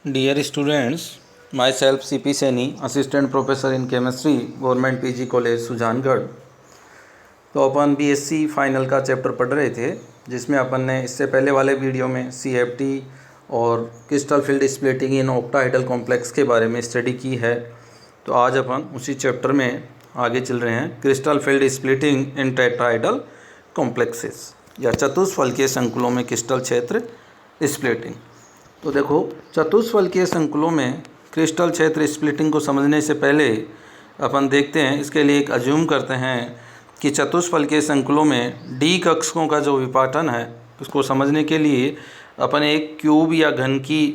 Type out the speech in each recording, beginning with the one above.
Dear students, myself CP Saini, Assistant Professor in Chemistry, Government PG College Sujangarh. तो अपन BSc final का chapter पढ़ रहे थे, जिसमें अपन ने इससे पहले वाले वीडियो में CFT और crystal field splitting in octahedral complex के बारे में स्टडी की है। तो आज अपन उसी चैप्टर में आगे चल रहे हैं, क्रिस्टल फील्ड स्प्लिटिंग इन टेट्राहेड्रल कॉम्प्लेक्सेस या चतुष्फलकीय संकुलों में क्रिस्टल क्षेत्र स्प्लिटिंग। तो देखो, चतुष्फलकीय संकुलों में क्रिस्टल क्षेत्र स्प्लिटिंग को समझने से पहले अपन देखते हैं, इसके लिए एक अज्यूम करते हैं कि चतुष्फलकीय संकुलों में डी कक्षकों का जो विपाटन है, उसको समझने के लिए अपन एक क्यूब या घन की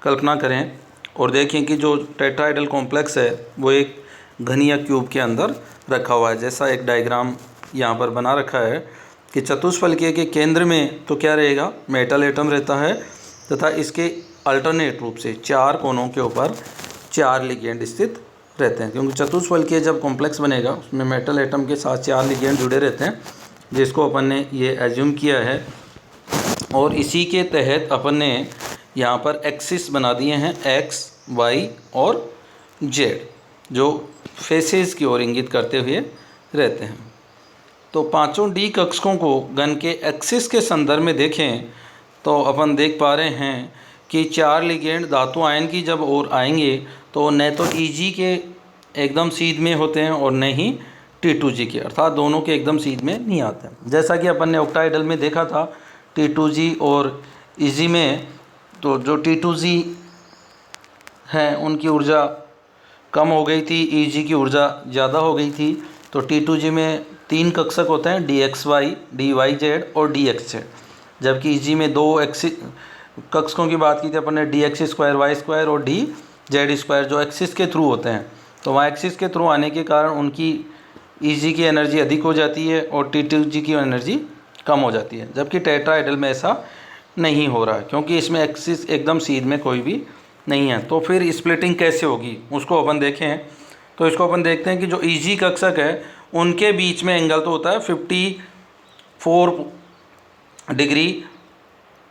कल्पना करें और देखें कि जो टेट्राहेड्रल कॉम्प्लेक्स है वो एक घन या क्यूब के अंदर रखा हुआ है। जैसा एक डायग्राम यहाँ पर बना रखा है कि चतुष्फलकीय के केंद्र में तो क्या रहेगा, मेटल एटम रहता है तथा इसके अल्टरनेट रूप से चार कोनों के ऊपर चार लिगेंड स्थित रहते हैं, क्योंकि चतुष्फलकीय जब कॉम्प्लेक्स बनेगा उसमें मेटल एटम के साथ चार लिगेंड जुड़े रहते हैं, जिसको अपन ने ये एज्यूम किया है। और इसी के तहत अपन ने यहाँ पर एक्सिस बना दिए हैं, एक्स, वाई और जेड, जो फेसेस की ओर इंगित करते हुए रहते हैं। तो पांचों डी कक्षकों को घन के एक्सिस के संदर्भ में देखें तो अपन देख पा रहे हैं कि चार लिगेंड धातु आयन की जब ओर आएंगे तो न तो Eg के एकदम सीध में होते हैं और न ही T2G के, अर्थात दोनों के एकदम सीध में नहीं आते हैं। जैसा कि अपन ने ऑक्टाहेड्रल में देखा था T2G और Eg में, तो जो T2G हैं उनकी ऊर्जा कम हो गई थी, Eg की ऊर्जा ज़्यादा हो गई थी। तो T2G में तीन कक्षक होते हैं, DXY, DYZ और DXZ, जबकि Eg में दो कक्षकों की बात की थी अपन ने, DX स्क्वायर वाई स्क्वायर और DZ स्क्वायर, जो एक्सिस के थ्रू होते हैं। तो वहाँ एक्सिस के थ्रू आने के कारण उनकी Eg की एनर्जी अधिक हो जाती है और T2G की एनर्जी कम हो जाती है, जबकि टेट्राहेड्रल में ऐसा नहीं हो रहा है, क्योंकि इसमें एक्सिस एकदम सीध में कोई भी नहीं है। तो फिर स्प्लिटिंग कैसे होगी उसको अपन देखें। तो इसको अपन देखते हैं कि जो Eg कक्षक है उनके बीच में एंगल तो होता है 54 डिग्री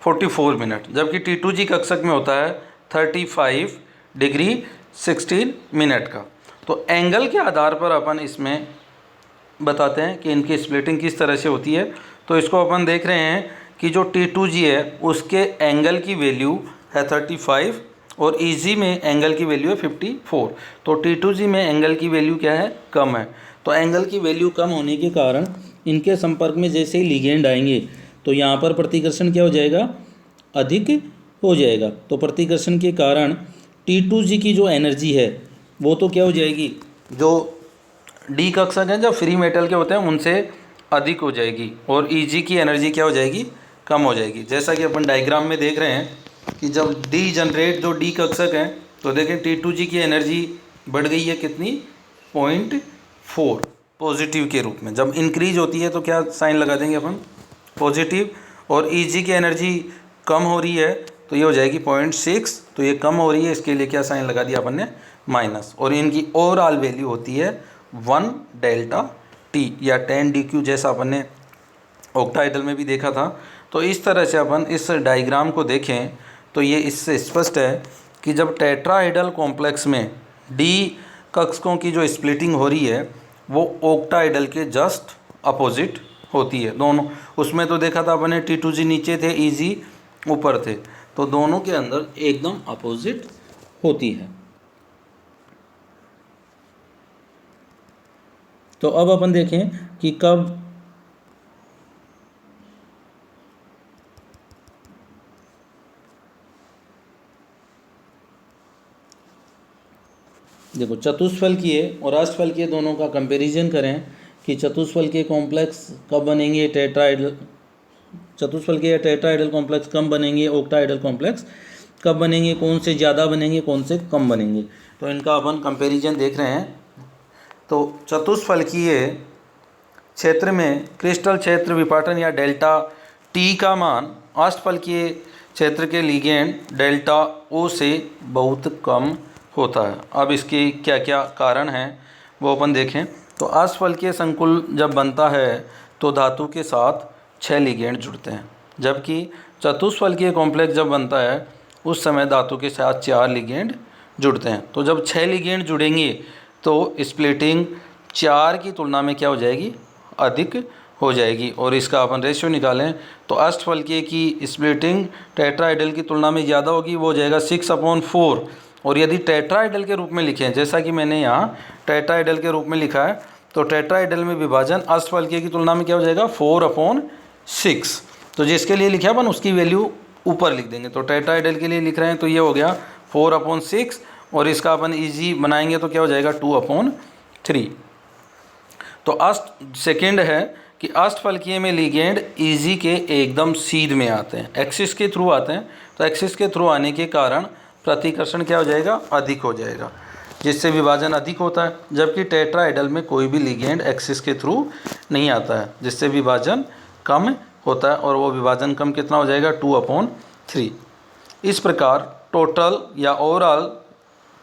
44 मिनट, जबकि T2G कक्षक में होता है 35 डिग्री 16 मिनट का। तो एंगल के आधार पर अपन इसमें बताते हैं कि इनकी स्प्लिटिंग किस तरह से होती है। तो इसको अपन देख रहे हैं कि जो T2G है उसके एंगल की वैल्यू है 35 और Eg में एंगल की वैल्यू है 54। तो T2G में एंगल की वैल्यू क्या है, कम है। तो एंगल की वैल्यू कम होने के कारण इनके संपर्क में जैसे ही लिगेंड आएंगे तो यहाँ पर प्रतिकर्षण क्या हो जाएगा, अधिक हो जाएगा। तो प्रतिकर्षण के कारण T2G की जो एनर्जी है वो तो क्या हो जाएगी, जो डी कक्षक हैं, जब फ्री मेटल के होते हैं उनसे अधिक हो जाएगी, और Eg की एनर्जी क्या हो जाएगी, कम हो जाएगी। जैसा कि अपन डायग्राम में देख रहे हैं कि जब डी जनरेट जो डी कक्षक हैं तो देखें T2G की एनर्जी बढ़ गई है कितनी, 0.4 पॉजिटिव के रूप में। जब इंक्रीज होती है तो क्या साइन लगा देंगे अपन, पॉजिटिव, और Eg की एनर्जी कम हो रही है तो ये हो जाएगी 0.6, तो ये कम हो रही है, इसके लिए क्या साइन लगा दिया अपन ने, माइनस। और इनकी ओवरऑल वैल्यू होती है 1 डेल्टा टी या 10 DQ, जैसा अपन ने ऑक्टाहेड्रल में भी देखा था। तो इस तरह से अपन इस डायग्राम को देखें तो ये इससे स्पष्ट है कि जब टेट्राहेड्रल कॉम्प्लेक्स में डी कक्षकों की जो स्प्लिटिंग हो रही है वो ऑक्टाहेड्रल के जस्ट अपोजिट होती है। दोनों, उसमें तो देखा था अपन ने T2G नीचे थे, Eg ऊपर थे, तो दोनों के अंदर एकदम अपोजिट होती है। तो अब अपन देखें कि कब देखो, चतुष्फलकीय और अष्टफलकीय दोनों का कंपैरिजन करें कि चतुष्फलकीय कॉम्प्लेक्स कब बनेंगे, टेट्राहेड्रल चतुष्फलकीय या टेट्राहेड्रल कॉम्प्लेक्स कब बनेंगे, ऑक्टाहेड्रल कॉम्प्लेक्स कब बनेंगे, कौन से ज़्यादा बनेंगे, कौन से कम बनेंगे। तो इनका अपन कंपैरिजन देख रहे हैं। तो चतुष्फलकीय क्षेत्र में क्रिस्टल क्षेत्र विपाटन या डेल्टा टी का मान अष्टफलकीय क्षेत्र के लिगेंड डेल्टा ओ से बहुत कम होता है। अब इसके क्या क्या कारण हैं वो अपन देखें। तो अष्टफलकीय संकुल जब बनता है तो धातु के साथ 6 लिगेंड जुड़ते हैं, जबकि चतुष्फलकीय कॉम्प्लेक्स जब बनता है उस समय धातु के साथ 4 लिगेंड जुड़ते हैं। तो जब 6 लिगेंड जुड़ेंगे तो स्प्लिटिंग 4 की तुलना में क्या हो जाएगी, अधिक हो जाएगी। और इसका अपन रेशियो निकालें तो अष्टफलकीय की स्प्लिटिंग टेट्राहेड्रल की तुलना में ज़्यादा होगी, वो हो जाएगा 6/4। और यदि टेट्राहेड्रल के रूप में लिखें, जैसा कि मैंने यहाँ टेट्राहेड्रल के रूप में लिखा है, तो टेट्राहेड्रल में विभाजन अष्टफलकीय की तुलना में क्या हो जाएगा, 4/6। तो जिसके लिए लिखा अपन उसकी वैल्यू ऊपर लिख देंगे। तो टेट्राहेड्रल के लिए लिख रहे हैं तो ये हो गया 4/6, और इसका अपन ईजी बनाएंगे तो क्या हो जाएगा 2/3। तो सेकेंड है कि अष्टफलकीय में लिगेंड ईजी के एकदम सीध में आते हैं, एक्सिस के थ्रू आते हैं। तो एक्सिस के थ्रू आने के कारण प्रतिकर्षण क्या हो जाएगा, अधिक हो जाएगा, जिससे विभाजन अधिक होता है। जबकि टेट्राहेड्रल में कोई भी लिगेंड एक्सिस के थ्रू नहीं आता है, जिससे विभाजन कम होता है। और वो विभाजन कम कितना हो जाएगा, 2/3। इस प्रकार टोटल या ओवरऑल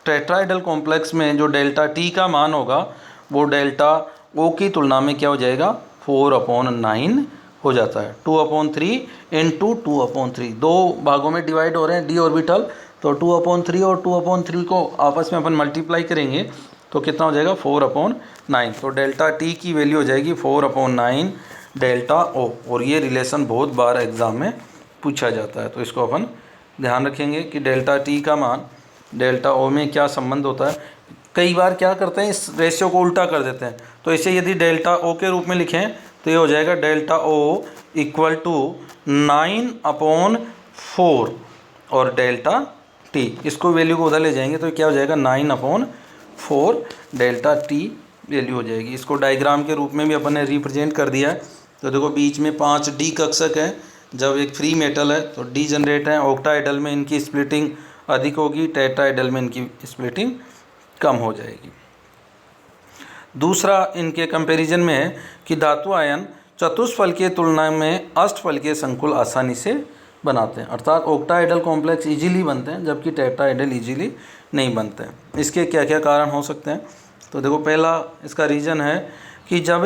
टेट्राहेड्रल कॉम्प्लेक्स में जो डेल्टा टी का मान होगा वो डेल्टा ओ की तुलना में क्या हो जाएगा, 4/9 हो जाता है। 2/3 इंटू 2/3 दो भागों में डिवाइड हो रहे हैं डी ऑर्बिटल, तो 2/3 और 2/3 को आपस में अपन मल्टीप्लाई करेंगे तो कितना हो जाएगा, 4/9। तो डेल्टा टी की वैल्यू हो जाएगी 4/9 डेल्टा ओ। और ये रिलेशन बहुत बार एग्जाम में पूछा जाता है, तो इसको अपन ध्यान रखेंगे कि डेल्टा टी का मान डेल्टा ओ में क्या संबंध होता है। कई बार क्या करते हैं, इस रेशियो को उल्टा कर देते हैं। तो इसे यदि डेल्टा ओ के रूप में लिखें तो ये हो जाएगा डेल्टा ओ इक्वल टू 9/4 और डेल्टा टी, इसको वैल्यू को उधर ले जाएंगे तो क्या हो जाएगा 9/4 डेल्टा टी वैल्यू हो जाएगी। इसको डायग्राम के रूप में भी अपन ने रिप्रेजेंट कर दिया है। तो देखो बीच में 5 डी कक्षक है, जब एक फ्री मेटल है तो डी जनरेट है। ऑक्टाहेड्रल में इनकी स्प्लिटिंग अधिक होगी, टेट्राहेड्रल में इनकी स्प्लिटिंग कम हो जाएगी। दूसरा इनके कंपैरिजन में है कि धातु आयन चतुष्फलकीय तुलना में अष्टफलकीय संकुल आसानी से बनाते हैं, अर्थात ऑक्टाहेड्रल कॉम्प्लेक्स इजीली बनते हैं जबकि टेट्राहेड्रल इजीली नहीं बनते हैं। इसके क्या क्या कारण हो सकते हैं, तो देखो पहला इसका रीज़न है कि जब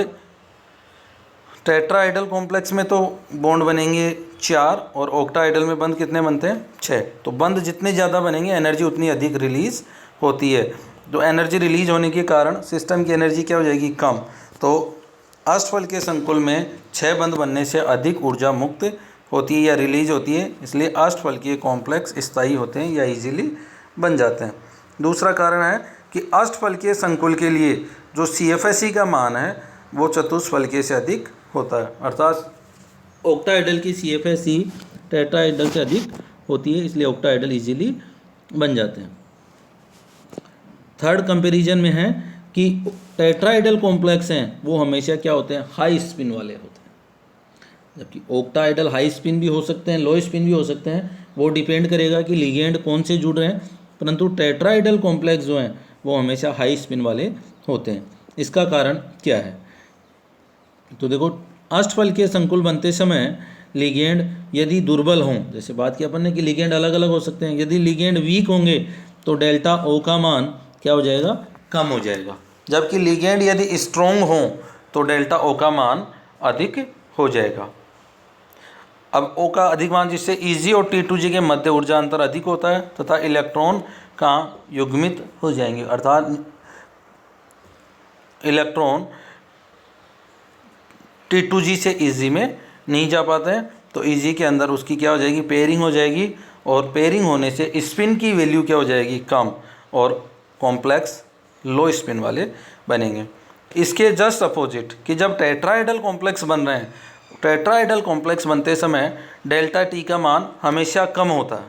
टेट्राहेड्रल कॉम्प्लेक्स में तो बॉन्ड बनेंगे 4 और ऑक्टाहेड्रल में बंद कितने बनते हैं, 6। तो बंद जितने ज़्यादा बनेंगे एनर्जी उतनी अधिक रिलीज़ होती है। तो एनर्जी रिलीज होने के कारण सिस्टम की एनर्जी क्या हो जाएगी, कम। तो अष्टफलकीय संकुल में 6 बंद बनने से अधिक ऊर्जा मुक्त होती है या रिलीज होती है, इसलिए अष्टफलकीय कॉम्प्लेक्स स्थायी होते हैं या इजीली बन जाते हैं। दूसरा कारण है कि अष्टफलकीय संकुल के लिए जो CFSE का मान है वो चतुष्फलकीय से अधिक होता है, अर्थात ऑक्टाहेड्रल की CFSE टेट्राहेड्रल से अधिक होती है, इसलिए ऑक्टाहेड्रल इजीली बन जाते हैं। थर्ड कंपैरिजन में है कि टेट्राहेड्रल कॉम्प्लेक्स हैं वो हमेशा क्या होते हैं, हाई स्पिन वाले होते हैं, जबकि ऑक्टाहेड्रल हाई स्पिन भी हो सकते हैं, लो स्पिन भी हो सकते हैं। वो डिपेंड करेगा कि लिगेंड कौन से जुड़ रहे हैं, परंतु टेट्राहेड्रल कॉम्प्लेक्स जो हैं वो हमेशा हाई स्पिन वाले होते हैं। इसका कारण क्या है, तो देखो अष्टफलकीय संकुल बनते समय लिगेंड यदि दुर्बल हों, जैसे बात की अपन ने कि लिगेंड अलग अलग हो सकते हैं, यदि लिगेंड वीक होंगे तो डेल्टा ओ का मान क्या हो जाएगा, कम हो जाएगा। जबकि लिगेंड यदि स्ट्रॉन्ग हो तो डेल्टा ओ का मान अधिक हो जाएगा। अब ओ का अधिक मान जिससे Eg और T2G के मध्य ऊर्जा अंतर अधिक होता है तथा इलेक्ट्रॉन का युग्मित हो जाएंगे, अर्थात इलेक्ट्रॉन T2G से Eg में नहीं जा पाते हैं, तो Eg के अंदर उसकी क्या हो जाएगी, पेयरिंग हो जाएगी, और पेयरिंग होने से स्पिन की वैल्यू क्या हो जाएगी, कम, और कॉम्प्लेक्स लो स्पिन वाले बनेंगे। इसके जस्ट अपोजिट कि जब टेट्राहेड्रल कॉम्प्लेक्स बन रहे हैं, टेट्राहेड्रल कॉम्प्लेक्स बनते समय डेल्टा टी का मान हमेशा कम होता है,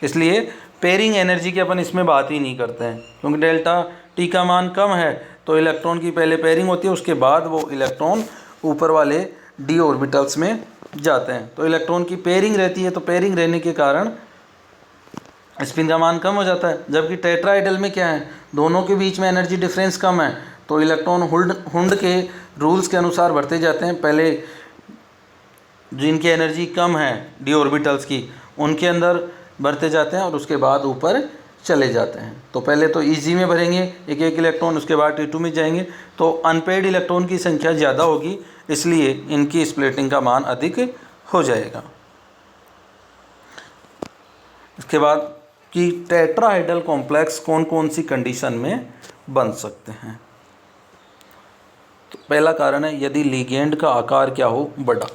इसलिए पेयरिंग एनर्जी की अपन इसमें बात ही नहीं करते हैं, क्योंकि डेल्टा टी का मान कम है तो इलेक्ट्रॉन की पहले पेयरिंग होती है, उसके बाद वो इलेक्ट्रॉन ऊपर वाले डी ऑर्बिटल्स में जाते हैं। तो इलेक्ट्रॉन की पेयरिंग रहती है, तो पेयरिंग रहने के कारण स्पिन का मान कम हो जाता है। जबकि टेट्राहेड्रल में क्या है, दोनों के बीच में एनर्जी डिफरेंस कम है, तो इलेक्ट्रॉन हुंड के रूल्स के अनुसार बढ़ते जाते हैं। पहले जिनकी एनर्जी कम है डी ऑर्बिटल्स की, उनके अंदर बढ़ते जाते हैं और उसके बाद ऊपर चले जाते हैं। तो पहले तो Eg में भरेंगे एक एक इलेक्ट्रॉन, उसके बाद T2 में जाएंगे, तो अनपेड इलेक्ट्रॉन की संख्या ज़्यादा होगी, इसलिए इनकी स्प्लिटिंग का मान अधिक हो जाएगा। इसके बाद कि टेट्राहाइड्रल कॉम्प्लेक्स कौन कौन सी कंडीशन में बन सकते हैं। तो पहला कारण है यदि लिगेंड का आकार क्या हो, बड़ा।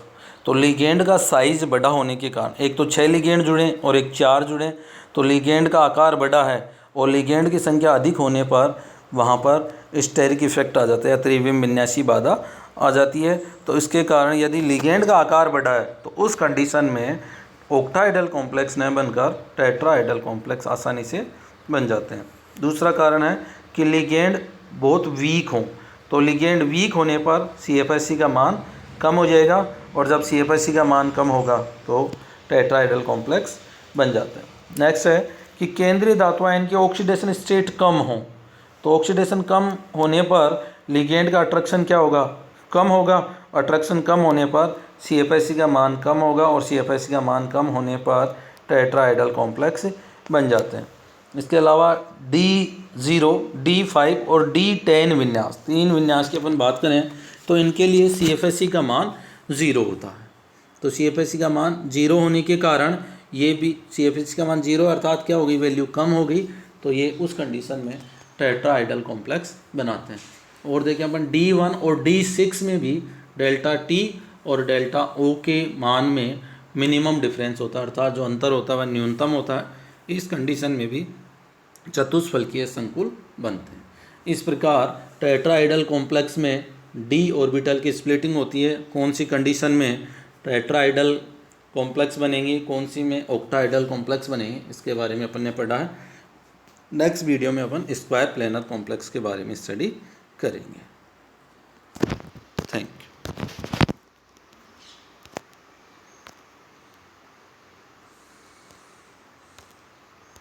तो लिगेंड का साइज बड़ा होने के कारण, एक तो 6 लिगेंड जुड़े और एक 4 जुड़े, तो लिगेंड का आकार बड़ा है और लिगेंड की संख्या अधिक होने पर वहाँ पर स्टेरिक इफेक्ट आ जाता है या त्रिविम विन्यासी बाधा आ जाती है। तो इसके कारण यदि लिगेंड का आकार बड़ा है तो उस कंडीशन में ऑक्टाहाइड्रल कॉम्प्लेक्स न बनकर टेट्राहाइड्रल कॉम्प्लेक्स आसानी से बन जाते हैं। दूसरा कारण है कि लिगेंड बहुत वीक हो, तो लिगेंड वीक होने पर CFSC का मान कम हो जाएगा और जब CFSC का मान कम होगा तो टेट्राहाइड्रल कॉम्प्लेक्स बन जाते हैं। नेक्स्ट है कि केंद्रीय धातु आयन की ऑक्सीडेशन स्टेट कम हो, तो ऑक्सीडेशन कम होने पर लिगेंड का अट्रैक्शन क्या होगा, कम होगा। अट्रैक्शन कम होने पर CFSC का मान कम होगा और CFSC का मान कम होने पर टेट्राहाइड्रल कॉम्प्लेक्स बन जाते हैं। इसके अलावा D0, D5 और D10 विन्यास, 3 विन्यास की अपन बात करें तो इनके लिए CFSC का मान 0 होता है। तो CFSC का मान 0 होने के कारण ये भी CFSC का मान 0 अर्थात क्या होगी, वैल्यू कम होगी, तो ये उस कंडीशन में टेट्राहाइड्रल कॉम्प्लेक्स बनाते हैं। और देखें अपन D1 और D6 में भी डेल्टा T और डेल्टा O के मान में मिनिमम डिफरेंस होता है, अर्थात जो अंतर होता है वह न्यूनतम होता है। इस कंडीशन में भी चतुष्फलकीय संकुल बनते हैं। इस प्रकार टेट्राहाइड्रल कॉम्प्लेक्स में D ऑर्बिटल की स्प्लिटिंग होती है। कौन सी कंडीशन में टेट्राहाइड्रल कॉम्प्लेक्स बनेंगे, कौन सी में ऑक्टाहाइड्रल कॉम्प्लेक्स बनेंगे, इसके बारे में अपन ने पढ़ा है। नेक्स्ट वीडियो में अपन स्क्वायर प्लेनर कॉम्प्लेक्स के बारे में स्टडी करेंगे। Thank you.